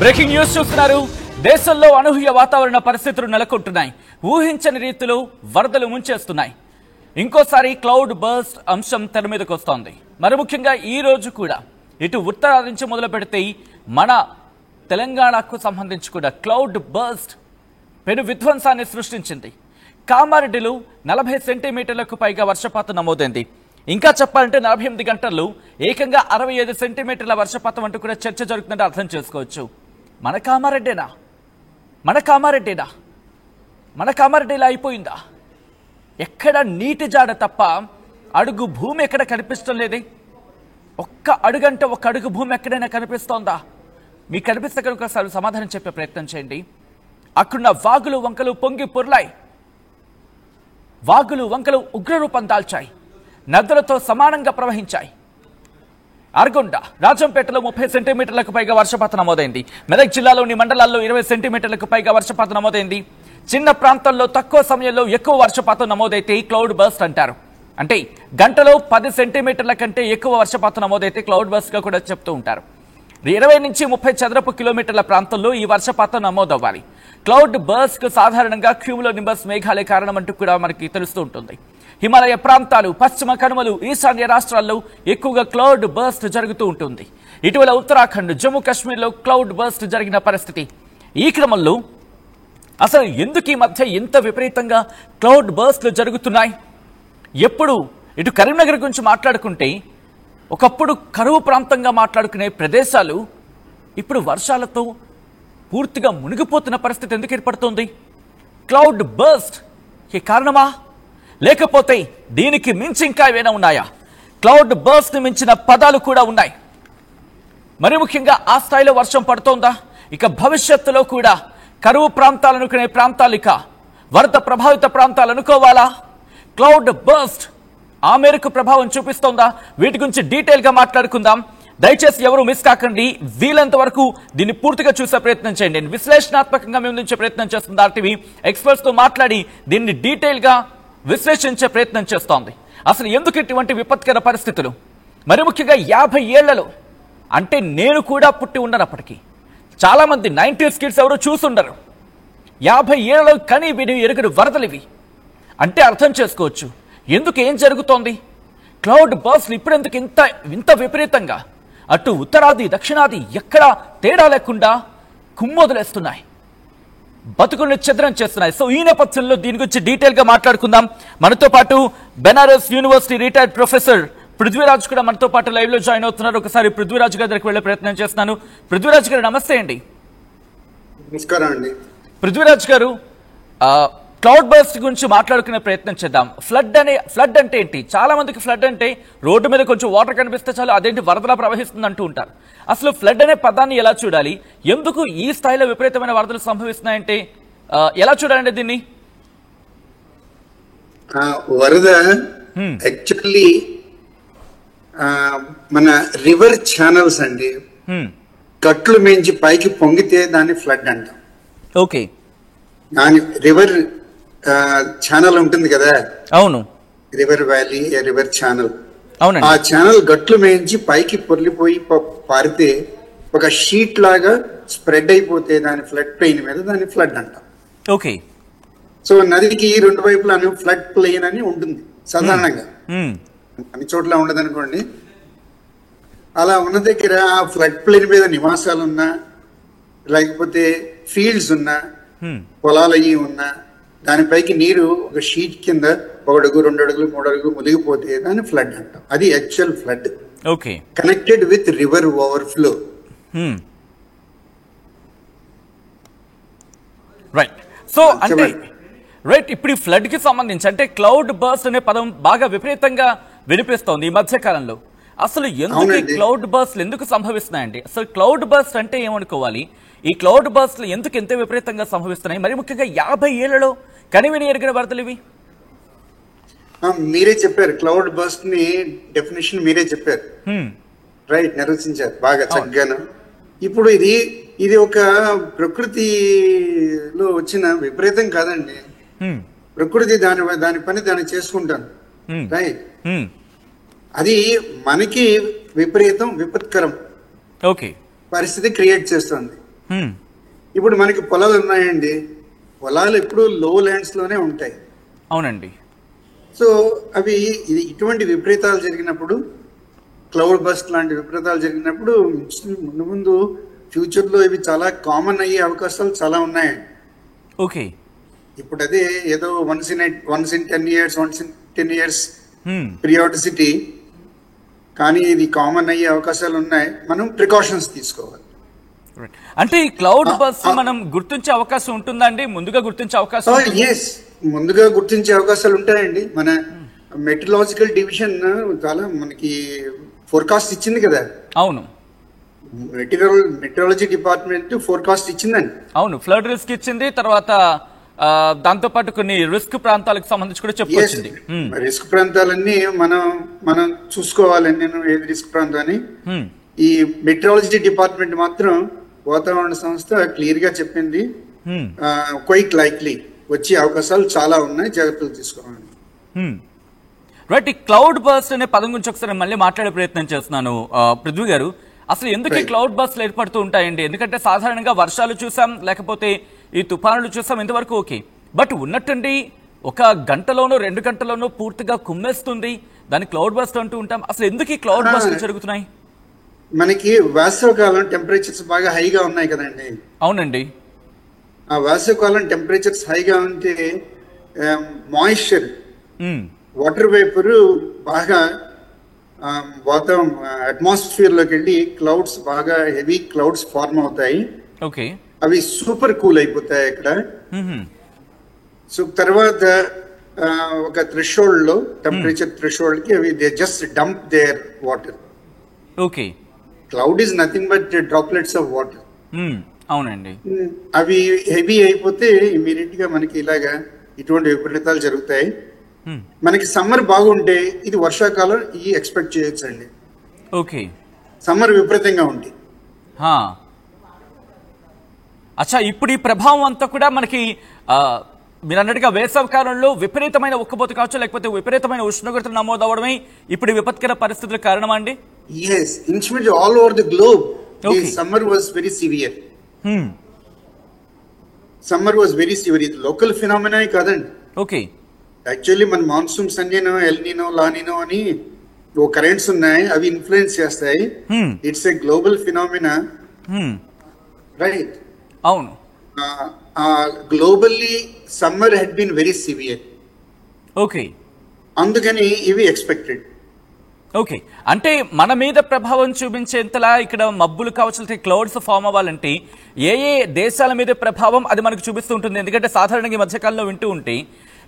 Breaking news చూస్తున్నారు. దేశంలో అనూహ్య వాతావరణ పరిస్థితులు నెలకొంటున్నాయి. ఊహించని రీతిలో వరదలు ముంచేస్తున్నాయి. ఇంకోసారి క్లౌడ్ బర్స్ట్ అంశం తెర మీదకు వస్తోంది. మరి ముఖ్యంగా ఈ రోజు కూడా ఇటు ఉత్తరాది నుంచి మొదలు పెడితే మన తెలంగాణకు సంబంధించి కూడా క్లౌడ్ బర్స్ట్ పెను విధ్వంసాన్ని సృష్టించింది. కామారెడ్డిలో 40 సెంటీమీటర్లకు పైగా వర్షపాతం నమోదైంది. ఇంకా చెప్పాలంటే 48 గంటల్లో ఏకంగా 65 సెంటీమీటర్ల వర్షపాతం అంటూ కూడా చర్చ జరుగుతుందంటే అర్థం చేసుకోవచ్చు. మన కామారెడ్డి ఇలా అయిపోయిందా? ఎక్కడ నీటి జాడ తప్ప అడుగు భూమి ఎక్కడ కనిపించడం లేదే. ఒక్క అడుగంటే ఒక్క అడుగు భూమి ఎక్కడైనా కనిపిస్తోందా? మీకు కనిపిస్తే కనుక ఒకసారి సమాధానం చెప్పే ప్రయత్నం చేయండి. అక్కడున్న వాగులు వంకలు పొంగి పొర్లాయి. వాగులు వంకలు ఉగ్రరూపం దాల్చాయి. నదులతో సమానంగా ప్రవహించాయి. అరగొండ రాజంపేటలో 30 సెంటీమీటర్లకు పైగా వర్షపాతం నమోదైంది. మెదక్ జిల్లాలోని మండలాల్లో 20 సెంటీమీటర్లకు పైగా వర్షపాతం నమోదైంది. చిన్న ప్రాంతాల్లో తక్కువ సమయంలో ఎక్కువ వర్షపాతం నమోదైతే క్లౌడ్ బర్స్ట్ అంటారు. అంటే గంటలో 10 సెంటీమీటర్ల కంటే ఎక్కువ వర్షపాతం నమోదైతే క్లౌడ్ బర్స్ట్ గా కూడా చెప్తూ ఉంటారు. 20 నుంచి 30 చదరపు కిలోమీటర్ల ప్రాంతంలో ఈ వర్షపాతం నమోదవ్వాలి. క్లౌడ్ బర్స్ట్ కు సాధారణంగా క్యూములో నింబస్ మేఘాలే కారణమంటూ కూడా మనకి తెలుస్తూ ఉంటుంది. హిమాలయ ప్రాంతాలు, పశ్చిమ కనుమలు, ఈశాన్య రాష్ట్రాల్లో ఎక్కువగా క్లౌడ్ బర్స్ట్ జరుగుతూ ఉంటుంది. ఇటీవల ఉత్తరాఖండ్, జమ్మూ కాశ్మీర్లో క్లౌడ్ బర్స్ట్ జరిగిన పరిస్థితి. ఈ క్రమంలో అసలు ఎందుకు ఈ మధ్య ఇంత విపరీతంగా క్లౌడ్ బర్స్ట్లు జరుగుతున్నాయి? ఎప్పుడు ఇటు కరీంనగర్ గురించి మాట్లాడుకుంటే ఒకప్పుడు కరువు ప్రాంతంగా మాట్లాడుకునే ప్రదేశాలు ఇప్పుడు వర్షాలతో పూర్తిగా మునిగిపోతున్న పరిస్థితి ఎందుకు ఏర్పడుతోంది? క్లౌడ్ బర్స్ట్ ఈ కారణమా? లేకపోతే దీనికి మించి ఇంకా ఏమైనా ఉన్నాయా? క్లౌడ్ బర్స్ట్ మించిన పదాలు కూడా ఉన్నాయి. మరి ముఖ్యంగా ఆ స్థాయిలో వర్షం పడుతోందా? ఇక భవిష్యత్తులో కూడా కరువు ప్రాంతాలు అనుకునే ప్రాంతాలు ఇక వరద ప్రభావిత ప్రాంతాలు అనుకోవాలా? క్లౌడ్ బర్స్ట్ ఆ మేరకు ప్రభావం చూపిస్తోందా? వీటి గురించి డీటెయిల్ గా మాట్లాడుకుందాం. దయచేసి ఎవరు మిస్ కాకండి. వీలంత వరకు దీన్ని పూర్తిగా చూసే ప్రయత్నం చేయండి. విశ్లేషణాత్మకంగా మేము ఉంచే ప్రయత్నం చేస్తుంది ఆర్టీవీ. ఎక్స్పర్ట్స్ తో మాట్లాడి దీన్ని డీటెయిల్ గా విశ్లేషించే ప్రయత్నం చేస్తోంది. అసలు ఎందుకు ఇటువంటి విపత్కర పరిస్థితులు? మరి ముఖ్యంగా 50 ఏళ్లలో, అంటే నేను కూడా పుట్టి ఉండనప్పటికీ చాలా మంది 90s కిడ్స్ ఎవరు చూసుండరు. 50 ఏళ్లలో కని విని ఎరుగని వరదలు ఇవి. అంటే అర్థం చేసుకోవచ్చు ఎందుకు ఏం జరుగుతోంది. క్లౌడ్ బర్స్ట్ ఇప్పుడు ఎందుకు ఇంత విపరీతంగా అటు ఉత్తరాది దక్షిణాది ఎక్కడా తేడా లేకుండా కుమ్మొదలేస్తున్నాయి, బతుకుల్ని ఛిద్రం చేస్తున్నాయి. సో ఈ నేపథ్యంలో దీని గురించి డీటెయిల్ గా మాట్లాడుకుందాం. మనతో పాటు Banaras university retired professor Prithviraj కూడా మనతో పాటు లైవ్ లో జాయిన్ అవుతున్నారు. ఒకసారి పృథ్వీరాజ్ గారి దగ్గరికి వెళ్లే ప్రయత్నం చేస్తున్నాను. పృథ్వీరాజ్ గారు నమస్తే అండి. నమస్కారం అండి. పృథ్వీరాజ్ గారు, క్లౌడ్ బర్స్ట్ గురించి మాట్లాడుకునే ప్రయత్నం చేద్దాం. ఫ్లడ్ అంటే ఏంటి? చాలా మందికి ఫ్లడ్ అంటే రోడ్డు మీద కొంచెం వాటర్ కనిపిస్తే చాలు అదేంటి వరదలా ప్రవహిస్తుంది అంటూ ఉంటారు. అసలు ఫ్లడ్ అనే పదాన్ని ఎలా చూడాలి? ఎందుకు ఈ స్థాయిలో విపరీతమైన వరదలు సంభవిస్తున్నాయంటే ఎలా చూడాలండి దీన్ని? వరద యాక్చువల్లీ మన రివర్ ఛానల్స్ అండి. గట్లు మించి పైకి పొంగితే దాన్ని ఫ్లడ్ అంటాం. ఓకే, దాని రివర్ ఛానల్ ఉంటుంది కదా. అవును, రివర్ వ్యాలీ, రివర్ ఛానల్. అవునండి. ఆ ఛానల్ గట్లు మేంచి పైకి పొర్లిపోయి పారితే ఒక షీట్ లాగా స్ప్రెడ్ అయిపోతే దాని ఫ్లడ్ ప్లెయిన్ మీద దాన్ని ఫ్లడ్ అంటాం. ఓకే. సో నదికి రెండు వైపులను ఫ్లడ్ ప్లెయిన్ అని ఉంటుంది సాధారణంగా. అన్ని చోట్ల ఉండదు అనుకోండి. అలా ఉన్న దగ్గర ఆ ఫ్లడ్ ప్లెయిన్ మీద నివాసాలు ఉన్నా, లేకపోతే ఫీల్డ్స్ ఉన్నా, పొలాలు అయ్యి ఉన్నా, దానిపైకి నీరు ఒక షీట్ కింద 1 అడుగు 2 అడుగులు 3 అడుగులు మునిగిపోతే దాన్ని ఫ్లడ్ అంటాం. అది actual flood. Okay. Connected with river overflow. Right. So అంటే రైట్, ఇప్పుడు ఈ ఫ్లడ్ కి సంబంధించి అంటే క్లౌడ్ బర్స్ట్ అనే పదం బాగా విపరీతంగా వినిపిస్తోంది ఈ మధ్య కాలంలో. అసలు ఎందుకు ఈ క్లౌడ్ బర్స్ట్లు ఎందుకు సంభవిస్తున్నాయండి? అసలు క్లౌడ్ బర్స్ట్ అంటే ఏమనుకోవాలి? ఈ క్లౌడ్ బర్స్ట్లు ఎందుకు ఎంత విపరీతంగా సంభవిస్తున్నాయి? మరి ముఖ్యంగా 50 ఏళ్లలో కనివిని ఎరిగిన వరదలు ఇవి. మీరే చెప్పారు, క్లౌడ్ బర్స్ట్ ని డెఫినేషన్ మీరే చెప్పారు. రైట్, నిర్వచించారు బాగా చక్కగాను. ఇప్పుడు ఇది ఒక ప్రకృతిలో వచ్చిన విపరీతం కాదండి. ప్రకృతి దాని పని దాన్ని చేసుకుంటాను. రైట్. అది మనకి విపరీతం, విపత్కరం ఓకే పరిస్థితి క్రియేట్ చేస్తుంది. ఇప్పుడు మనకి పొలాలు ఉన్నాయండి, పొలాలు ఎప్పుడు లో ల్యాండ్స్ లోనే ఉంటాయి. అవునండి. సో అవి ఇటువంటి విపరీతాలు జరిగినప్పుడు, క్లౌడ్ బస్ట్ లాంటి విపరీతాలు జరిగినప్పుడు ముందు ముందు ఫ్యూచర్ లో ఇవి చాలా కామన్ అయ్యే అవకాశాలు చాలా ఉన్నాయండి. ఓకే. ఇప్పుడు అదే ఏదో వన్స్ ఇన్ 10 years పిరియాడిసిటీ, కానీ ఇది కామన్ అయ్యే అవకాశాలు ఉన్నాయి. మనం ప్రికాషన్స్ తీసుకోవాలి. అంటే ఈ క్లౌడ్ బస్ మనం గుర్తించే అవకాశం ఉంటుందండి, ముందుగా గుర్తించే అవకాశం? ఎస్, ముందుగా గుర్తించే అవకాశాలు ఉంటాయండి. మన మెట్రలాజికల్ డివిజన్ చాలా మనకి ఫోర్కాస్ట్ ఇచ్చింది కదా. అవును, మెట్రాలజీ డిపార్ట్మెంట్ ఫోర్కాస్ట్ ఇచ్చిందండి. అవును, ఫ్లడ్ రిస్క్ ఇచ్చింది, తర్వాత దాంతో పాటు కొన్ని రిస్క్ ప్రాంతాలకు సంబంధించి కూడా చెప్పొచ్చింది. రిస్క్ ప్రాంతాలన్నీ మనం చూసుకోవాలి. నేను ఏది రిస్క్ ప్రాంతాన్ని, ఈ మెట్రాలజీ డిపార్ట్మెంట్ మాత్రం వాతావరణ సంస్థ క్లియర్ గా చెప్పింది, క్వైట్ లైక్లీ వచ్చే అవకాశాలు చాలా ఉన్నాయి, జాగ్రత్తలు తీసుకోవాలి. రైట్. ఈ క్లౌడ్ బర్స్ట్ అనే పదం గురించి ఒకసారి మళ్ళీ మాట్లాడే ప్రయత్నం చేస్తున్నాను పృథ్వీ గారు. అసలు ఎందుకు ఈ క్లౌడ్ బర్స్ట్లు ఏర్పడుతూ ఉంటాయండి? ఎందుకంటే సాధారణంగా వర్షాలు చూసాం, లేకపోతే ఈ తుఫానులు చూసాం, ఇంతవరకు ఓకే. బట్ ఉన్నట్టుండి ఒక గంటలోనో 2 గంటలోనో పూర్తిగా కుమ్మేస్తుంది, దాన్ని క్లౌడ్ బర్స్ట్ అంటూ ఉంటాం. అసలు ఎందుకు ఈ క్లౌడ్ బర్స్ట్లు జరుగుతున్నాయి? మనకి వేసవకాలం టెంపరేచర్స్ బాగా హైగా ఉన్నాయి కదండి. అవునండి. ఆ వేసవకాలం టెంపరేచర్స్ హైగా ఉంటే మాయిశ్చర్, వాటర్ వేపర్ బాగా అట్మాస్ఫియర్ లోకి వెళ్ళి క్లౌడ్స్ బాగా హెవీ క్లౌడ్స్ ఫార్మ్ అవుతాయి. ఓకే. అవి సూపర్ కూల్ అయిపోతాయి అక్కడ. సో తర్వాత ఒక థ్రెషోల్డ్ లో, టెంపరేచర్ థ్రెషోల్డ్ కి అవి they just dump their water. Okay. Cloud is nothing but droplets of water. అవునండి. అవి హెవీ అయిపోతే ఇమీడియట్ గా మనకి ఇలాగా ఇటువంటి విపరీతాలు జరుగుతాయి. మనకి సమ్మర్ బాగుంటే ఇది వర్షాకాలం ఈ ఎక్స్పెక్ట్ చేయొచ్చు అండి. ఓకే. సమ్మర్ విపరీతంగా ఉంది. అచ్చా, ఇప్పుడు ఈ ప్రభావం అంతా కూడా మనకి మీరు అన్నట్టుగా వేసవి కాలంలో విపరీతమైన ఉక్కపోత కావచ్చు, లేకపోతే విపరీతమైన ఉష్ణోగ్రతలు నమోదవడమే ఇప్పుడు విపత్కర పరిస్థితులకు కారణమా అండి? Yes, initially all over the globe, the summer was very severe. Summer was very severe. It's local phenomena కాదండి. ఓకే. యాక్చువల్లీ మన మాన్సూన్స్ అన్నీనో, ఎల్నినో, లానినో అని ఓ కరెంట్స్ ఉన్నాయి, అవి ఇన్ఫ్లుయెన్స్ చేస్తాయి. It's a global phenomena, right? అవును. Globally summer had been very severe. Okay. అందుకని ఇవి ఎక్స్పెక్టెడ్. ఓకే. అంటే మన మీద ప్రభావం చూపించేంతలా ఇక్కడ మబ్బులు కావచ్చు, క్లౌడ్స్ ఫామ్ అవ్వాలంటే ఏ దేశాల మీద ప్రభావం అది మనకు చూపిస్తూ ఉంటుంది? ఎందుకంటే సాధారణంగా ఈ మధ్యకాలంలో వింటూ ఉంటే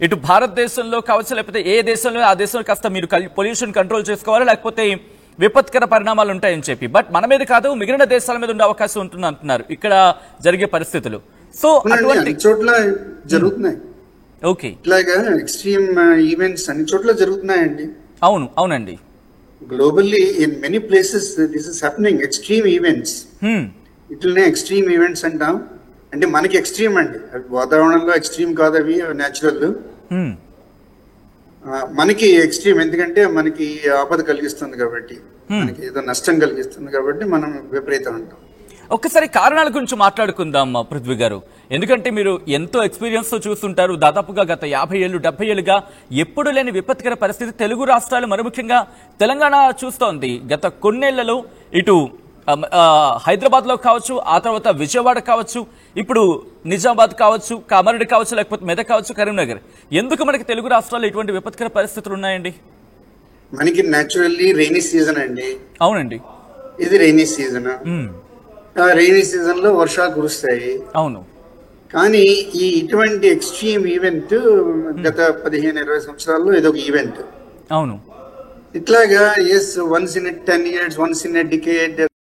ఇటు భారతదేశంలో కావచ్చు, లేకపోతే ఏ దేశంలో ఆ దేశంలో కాస్త మీరు పొల్యూషన్ కంట్రోల్ చేసుకోవాలి, లేకపోతే విపత్కర పరిణామాలు ఉంటాయని చెప్పి. బట్ మన మీద కాదు, మిగిలిన దేశాల మీద ఉండే అవకాశం ఉంటుంది అంటున్నారు ఇక్కడ జరిగే పరిస్థితులు. సో అన్ని చోట్ల జరుగుతున్నాయి. ఓకే. ఇట్లాగా ఎక్స్ట్రీమ్ ఈవెంట్స్ అన్ని చోట్ల జరుగుతున్నాయండి. అవును, అవునండి. Globally in many places this is happening. Extreme events, ఇట్లనే ఎక్స్ట్రీమ్ ఈవెంట్స్ అంటాం. అంటే మనకి ఎక్స్ట్రీమ్ అండి, వాతావరణంలో ఎక్స్ట్రీమ్ కాదు, అవి న్యాచురల్. మనకి ఎక్స్ట్రీమ్ ఎందుకంటే మనకి ఆపద కలిగిస్తుంది కాబట్టి, మనకి ఏదో నష్టం కలిగిస్తుంది కాబట్టి మనం విపరీతం అంటాం. ఒక్కసారి కారణాల గురించి మాట్లాడుకుందాం పృథ్వీ గారు. ఎందుకంటే మీరు ఎంతో ఎక్స్పీరియన్స్ తో చూస్తుంటారు. దాదాపుగా గత 50 ఏళ్ళు 70 ఏళ్ళుగా ఎప్పుడు లేని విపత్కర పరిస్థితి తెలుగు రాష్ట్రాలు, మరి ముఖ్యంగా తెలంగాణ చూస్తోంది. గత కొన్నేళ్లలో ఇటు హైదరాబాద్ లో కావచ్చు, ఆ తర్వాత విజయవాడ కావచ్చు, ఇప్పుడు నిజామాబాద్ కావచ్చు, కామారెడ్డి కావచ్చు, లేకపోతే మెదక్ కావచ్చు, కరీంనగర్. ఎందుకు మనకి తెలుగు రాష్ట్రాల్లో ఇటువంటి విపత్కర పరిస్థితులు ఉన్నాయండి? మనకి న్యాచురల్లీ రెయినీ సీజన్ అండి. అవునండి, ఇది రెయినీ సీజన్. రెయినీ సీజన్ లో వర్షాలు కురుస్తాయి. అవును. కానీ ఇటువంటి ఎక్స్ట్రీమ్ ఈవెంట్ గత 15-20 సంవత్సరాల్లో ఇదొక ఈవెంట్. అవును. ఇట్లాగా yes, once in 10 years, once in decade